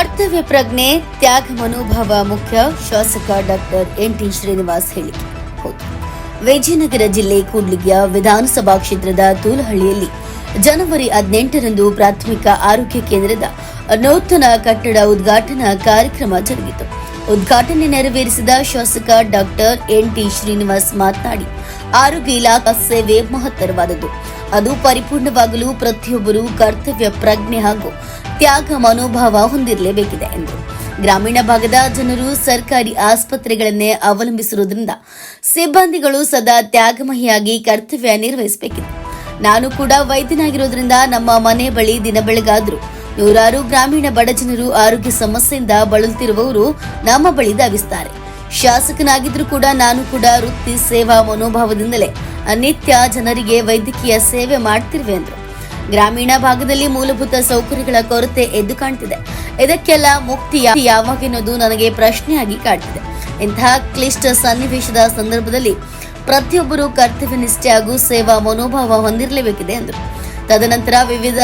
ಕರ್ತವ್ಯ ಪ್ರಜ್ಞೆ ತ್ಯಾಗ ಮನೋಭಾವ ಮುಖ್ಯ ಶಾಸಕ ಡಾಕ್ಟರ್ ಎನ್.ಟಿ. ಶ್ರೀನಿವಾಸ್ ಹೇಳಿಕೆ. ಹೌದು, ವಿಜಯನಗರ ಜಿಲ್ಲೆ ಕೂಡ್ಲಿಗಿಯ ವಿಧಾನಸಭಾ ಕ್ಷೇತ್ರದ ತೂಲಹಳ್ಳಿಯಲ್ಲಿ ಜನವರಿ 18ರಂದು ಪ್ರಾಥಮಿಕ ಆರೋಗ್ಯ ಕೇಂದ್ರದ ನೂತನ ಕಟ್ಟಡ ಉದ್ಘಾಟನಾ ಕಾರ್ಯಕ್ರಮ ಜರುಗಿತು. ಉದ್ಘಾಟನೆ ನೆರವೇರಿಸಿದ ಶಾಸಕ ಡಾಕ್ಟರ್ ಎನ್.ಟಿ. ಶ್ರೀನಿವಾಸ್ ಮಾತನಾಡಿ, ಆರೋಗ್ಯ ಇಲಾಖೆ ಸೇವೆ ಮಹತ್ತರವಾದದ್ದು. ಅದು ಪರಿಪೂರ್ಣವಾಗಲು ಪ್ರತಿಯೊಬ್ಬರು ಕರ್ತವ್ಯ ಪ್ರಜ್ಞೆ ಹಾಗೂ ತ್ಯಾಗ ಮನೋಭಾವ ಹೊಂದಿರಲೇಬೇಕಿದೆ ಎಂದರು. ಗ್ರಾಮೀಣ ಭಾಗದ ಜನರು ಸರ್ಕಾರಿ ಆಸ್ಪತ್ರೆಗಳನ್ನೇ ಅವಲಂಬಿಸಿರುವುದರಿಂದ ಸಿಬ್ಬಂದಿಗಳು ಸದಾ ತ್ಯಾಗಮಯಿಯಾಗಿ ಕರ್ತವ್ಯ ನಿರ್ವಹಿಸಬೇಕಿದೆ. ನಾನು ಕೂಡ ವೈದ್ಯನಾಗಿರೋದ್ರಿಂದ ನಮ್ಮ ಮನೆ ಬಳಿ ದಿನ ಬೆಳಗಾದ್ರು ನೂರಾರು ಗ್ರಾಮೀಣ ಬಡ ಜನರು ಆರೋಗ್ಯ ಸಮಸ್ಯೆಯಿಂದ ಬಳಲುತ್ತಿರುವವರು ನಮ್ಮ ಬಳಿ ಧಾವಿಸುತ್ತಾರೆ. ಶಾಸಕನಾಗಿದ್ರೂ ಕೂಡ ನಾನು ಕೂಡ ವೃತ್ತಿ ಸೇವಾ ಮನೋಭಾವದಿಂದಲೇ ನಿತ್ಯ ಜನರಿಗೆ ವೈದ್ಯಕೀಯ ಸೇವೆ ಮಾಡ್ತಿರುವೆ ಎಂದರು. ಗ್ರಾಮೀಣ ಭಾಗದಲ್ಲಿ ಮೂಲಭೂತ ಸೌಕರ್ಯಗಳ ಕೊರತೆ ಎದ್ದು ಕಾಣ್ತಿದೆ. ಇದಕ್ಕೆಲ್ಲ ಮುಕ್ತಿ ಯಾವಾಗೆನ್ನೋದು ನನಗೆ ಪ್ರಶ್ನೆಯಾಗಿ ಕಾಡ್ತಿದೆ. ಇಂತಹ ಕ್ಲಿಷ್ಟ ಸನ್ನಿವೇಶದ ಸಂದರ್ಭದಲ್ಲಿ ಪ್ರತಿಯೊಬ್ಬರು ಕರ್ತವ್ಯ ನಿಷ್ಠೆ ಹಾಗೂ ಸೇವಾ ಮನೋಭಾವ ಹೊಂದಿರಲೇಬೇಕಿದೆ ಎಂದರು. ತದನಂತರ ವಿವಿಧ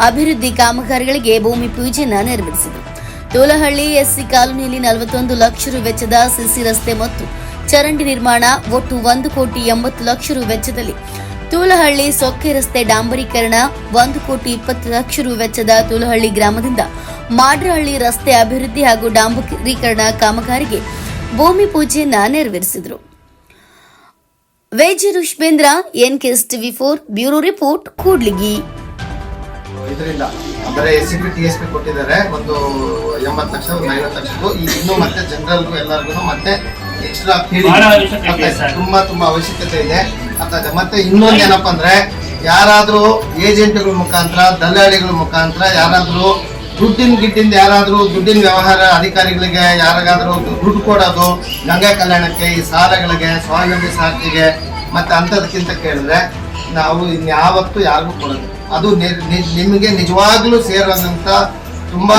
ಅಭಿವೃದ್ಧಿ ಕಾಮಗಾರಿಗಳಿಗೆ ಭೂಮಿ ಪೂಜೆಯನ್ನು ನೆರವೇರಿಸಿದರು. ತೋಲಹಳ್ಳಿ ಎಸ್ಸಿ ಕಾಲೋನಿಯಲ್ಲಿ 41 ಲಕ್ಷ ರು ವೆಚ್ಚದ ಸಿಸಿ ರಸ್ತೆ ಮತ್ತು ಚರಂಡಿ ನಿರ್ಮಾಣ, ಒಟ್ಟು 1,80,00,000 ರು ವೆಚ್ಚದಲ್ಲಿ ತೂಲಹಳ್ಳಿ ಸೊಕ್ಕೆ ರಸ್ತೆ ಡಾಂಬರೀಕರಣ, 1,20,00,000 ರು ವೆಚ್ಚದ ತೂಲಹಳ್ಳಿ ಗ್ರಾಮದಿಂದ ಮಾಡ್ರಹಳ್ಳಿ ರಸ್ತೆ ಅಭಿವೃದ್ಧಿ ಹಾಗೂ ಡಾಂಬರೀಕರಣ ಕಾಮಗಾರಿಗೆ ಭೂಮಿ ಪೂಜೆಯನ್ನ ನೆರವೇರಿಸಿದರು. ವೇಜಿ ರುಷ್ಬೇಂದ್ರ, NKSTV4 ಬ್ಯೂರೋ ರಿಪೋರ್ಟ್, ಕೂಡ್ಲಿಗಿ. ಇದರಿಂದ ಅಂದರೆ SCP TSP ಕೊಟ್ಟಿದ್ದಾರೆ, ಒಂದು 80 ಲಕ್ಷ, ಒಂದು 50 ಲಕ್ಷದ್ದು. ಇನ್ನೂ ಮತ್ತೆ ಜನರಲ್ಗೂ ಎಲ್ಲರಿಗೂ ಮತ್ತೆ ಎಕ್ಸ್ಟ್ರಾ ತುಂಬಾ ಅವಶ್ಯಕತೆ ಇದೆ. ಮತ್ತೆ ಇನ್ನೊಂದು ಏನಪ್ಪಾ ಅಂದ್ರೆ, ಯಾರಾದ್ರೂ ಏಜೆಂಟ್ಗಳ ಮುಖಾಂತರ, ದಲ್ಲಾಳಿಗಳ ಮುಖಾಂತರ ಯಾರಾದ್ರೂ ದುಡ್ಡಿನ ಯಾರಾದ್ರೂ ದುಡ್ಡಿನ ವ್ಯವಹಾರ ಅಧಿಕಾರಿಗಳಿಗೆ ಯಾರಿಗಾದ್ರೂ ದುಡ್ಡು ಕೊಡೋದು, ಗಂಗಾ ಕಲ್ಯಾಣಕ್ಕೆ, ಈ ಸಾಲಗಳಿಗೆ, ಸ್ವಾವಲಂಬಿ ಸಾರ್ಥಿಗೆ ಮತ್ತೆ ಅಂತದಕ್ಕಿಂತ ಕೇಳಿದ್ರೆ ನಾವು ಇನ್ಯಾವತ್ತೂ ಯಾರಿಗೂ ಕೊಡೋದು. ಅದು ನಿಮಗೆ ನಿಜವಾಗ್ಲೂ ಸೇರುವಂತ ತುಂಬಾ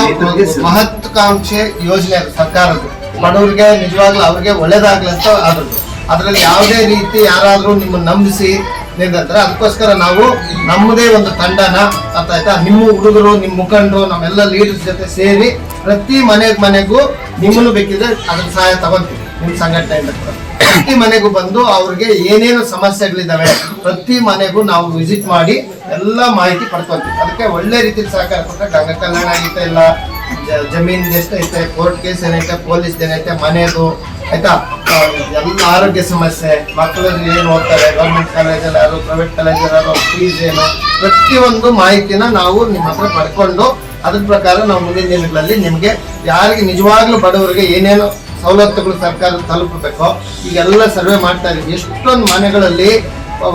ಮಹತ್ವಾಕಾಂಕ್ಷೆ ಯೋಜನೆ ಅದು ಸರ್ಕಾರದ್ದು. ಬಡವರಿಗೆ ನಿಜವಾಗ್ಲೂ ಅವ್ರಿಗೆ ಒಳ್ಳೇದಾಗ್ಲಂತ ಆದದ್ದು. ಅದರಲ್ಲಿ ಯಾವುದೇ ರೀತಿ ಯಾರಾದ್ರೂ ನಿಮ್ಮನ್ನು ನಂಬಿಸಿ ನಿಂತಾರೆ, ಅದಕ್ಕೋಸ್ಕರ ನಾವು ನಮ್ಮದೇ ಒಂದು ತಂಡನ ಆಯ್ತಾ, ನಿಮ್ಮ ಹುಡುಗರು, ನಿಮ್ಮ ಮುಖಂಡರು, ನಮ್ಮೆಲ್ಲ ಲೀಡರ್ಸ್ ಜೊತೆ ಸೇರಿ ಪ್ರತಿ ಮನೆಗೂ ನಿಮ್ಮನ್ನು ಬೇಕಿದ್ರೆ ಅದ್ರ ಸಹಾಯ ತಗೊಂತೀವಿ. ನಿಮ್ಮ ಸಂಘಟನೆಯಿಂದ ಕೂಡ ಪ್ರತಿ ಮನೆಗೂ ಬಂದು ಅವ್ರಿಗೆ ಏನೇನು ಸಮಸ್ಯೆಗಳಿದಾವೆ ಪ್ರತಿ ಮನೆಗೂ ನಾವು ವಿಸಿಟ್ ಮಾಡಿ ಎಲ್ಲ ಮಾಹಿತಿ ಪಡ್ಕೊಂತೀವಿ. ಅದಕ್ಕೆ ಒಳ್ಳೆ ರೀತಿಯಲ್ಲಿ ಸಹಕಾರ ಕೊಟ್ಟರೆ ಗಂಗಾ ಕಲ್ಯಾಣ ಐತೆ, ಇಲ್ಲ ಜಮೀನ್ ಎಷ್ಟೈತೆ, ಕೋರ್ಟ್ ಕೇಸ್ ಏನೈತೆ, ಪೊಲೀಸ್ ಏನೈತೆ, ಮನೆಯದು ಆಯ್ತಾ, ಎಲ್ಲ ಆರೋಗ್ಯ ಸಮಸ್ಯೆ, ಮಕ್ಕಳಲ್ಲಿ ಏನು ಓದ್ತಾರೆ, ಗೌರ್ಮೆಂಟ್ ಕಾಲೇಜಲ್ಲಿ ಯಾರು, ಪ್ರೈವೇಟ್ ಕಾಲೇಜಲ್ಲಿ ಯಾರು, ಫೀಸ್ ಏನು, ಪ್ರತಿಯೊಂದು ಮಾಹಿತಿನ ನಾವು ನಿಮ್ಮ ಹತ್ರ ಪಡ್ಕೊಂಡು ಅದ್ರ ಪ್ರಕಾರ ನಾವು ಮುಂದಿನ ದಿನಗಳಲ್ಲಿ ನಿಮಗೆ ಯಾರಿಗೆ ನಿಜವಾಗ್ಲೂ ಬಡವರಿಗೆ ಏನೇನು ಸವಲತ್ತುಗಳು ಸರ್ಕಾರ ತಲುಪಬೇಕೋ ಈಗೆಲ್ಲ ಸರ್ವೆ ಮಾಡ್ತಾ ಇದೀವಿ. ಎಷ್ಟೊಂದು ಮನೆಗಳಲ್ಲಿ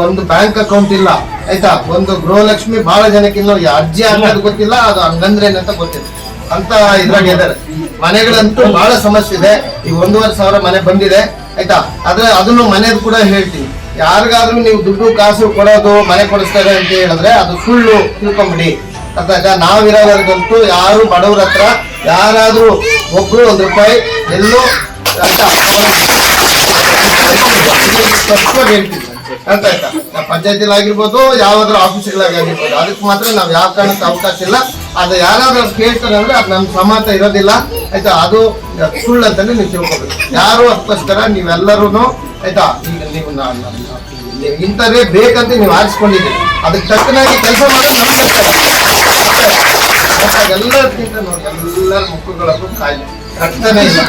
ಒಂದು ಬ್ಯಾಂಕ್ ಅಕೌಂಟ್ ಇಲ್ಲ ಆಯ್ತಾ, ಒಂದು ಗೃಹಲಕ್ಷ್ಮಿ ಬಹಳ ಜನಕ್ಕಿನ್ನೂ ಅರ್ಜಿ ಹಾಕೋದು ಗೊತ್ತಿಲ್ಲ, ಅದು ಹಂಗಂದ್ರೆ ಏನಂತ ಗೊತ್ತಿಲ್ಲ ಅಂತ ಇದ್ರಾಗ ಇದ್ದಾರೆ. ಮನೆಗಳಂತೂ ಬಹಳ ಸಮಸ್ಯೆ ಇದೆ. ಈಗ 1,500 ಮನೆ ಬಂದಿದೆ ಆಯ್ತಾ. ಆದ್ರೆ ಅದನ್ನು ಮನೆದು ಕೂಡ ಹೇಳ್ತೀನಿ, ಯಾರಿಗಾದ್ರೂ ನೀವು ದುಡ್ಡು ಕಾಸು ಕೊಡೋದು, ಮನೆ ಕೊಡಿಸ್ತಾರೆ ಅಂತ ಹೇಳಿದ್ರೆ ಅದು ಸುಳ್ಳು ತಿಳ್ಕೊಂಬಿಡಿ. ಅದಾಗ ನಾವಿರೋದ್ರಂತೂ ಯಾರು ಬಡವ್ರ ಹತ್ರ ಯಾರಾದ್ರೂ ಒಬ್ರು ₹1 ಎಲ್ಲೋ ಆಯ್ತಾ ಹೇಳ್ತೀವಿ ಅಂತ ಆಯ್ತಾ. ಪಂಚಾಯತಿಲಿ ಆಗಿರ್ಬೋದು, ಯಾವ್ದಾದ್ರು ಆಫೀಸ್ಗಳಾಗಿರ್ಬೋದು, ಅದಕ್ಕೆ ಮಾತ್ರ ನಾವ್ ಯಾವ ಕಾರಣಕ್ಕೆ ಅವಕಾಶ ಇಲ್ಲ. ಅದು ಯಾರಾದ್ರೂ ಕೇಳ್ತಾರೆ ಅಂದ್ರೆ ಅದು ನಮ್ ಸಮ್ಮತ ಇರೋದಿಲ್ಲ ಆಯ್ತಾ. ಅದು ಸುಳ್ಳು ಅಂತಾನೆ ನೀವು ತಿಳ್ಕೊಬೇಕು. ಯಾರು ಅದಕ್ಕೋಸ್ಕರ ನೀವೆಲ್ಲರೂ ಆಯ್ತಾ, ಈಗ ನೀವು ಇಂಥವೇ ಬೇಕಂತ ನೀವು ಆರಿಸ್ಕೊಂಡಿದ್ದೀರಿ, ಅದಕ್ಕೆ ತಕ್ಕನಾಗಿ ಕೆಲಸ ಮಾಡೋದು ನಮ್ಮ ಎಲ್ಲರಿಗಿಂತ ನೋಡಿ, ಎಲ್ಲರ ಮುಖಗಳಲ್ಲೂ ಕಾಯಿಲೆ, ರಕ್ತನೇ ಇಲ್ಲ,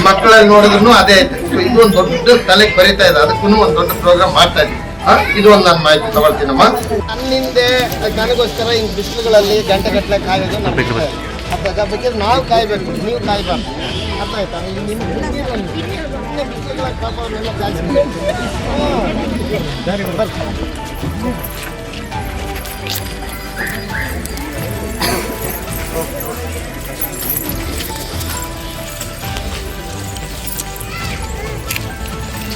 ಮಕ್ಕಳಲ್ಲಿ ನೋಡಿದ್ರು ಅದೇ ಐತೆ. ಇದು ಒಂದು ದೊಡ್ಡ ತಲೆಗೆ ಬರೀತಾ ಇದೆ, ಅದಕ್ಕೂ ಒಂದು ದೊಡ್ಡ ಪ್ರೋಗ್ರಾಮ್ ಮಾಡ್ತಾ ಇದ್ದೀವಿ. ಇದು ಒಂದು ನಾನು ಮಾಹಿತಿ ತಗೊಳ್ತೀನಮ್ಮ. ನನ್ನಿಂದೆ ನನಗೋಸ್ಕರ ಹಿಂಗ್ ಬಿಸಿಲುಗಳಲ್ಲಿ ಗಂಟೆಗಟ್ಟಲೆ ಕಾಯೋದು ಬೇಕಿದ್ರೆ ನಾವು ಕಾಯ್ಬೇಕು, ನೀವು ಕಾಯ್ಬಾರ್ದು. ಅರ್ಥ ಆಯ್ತಾ? ನಿಮ್ಮ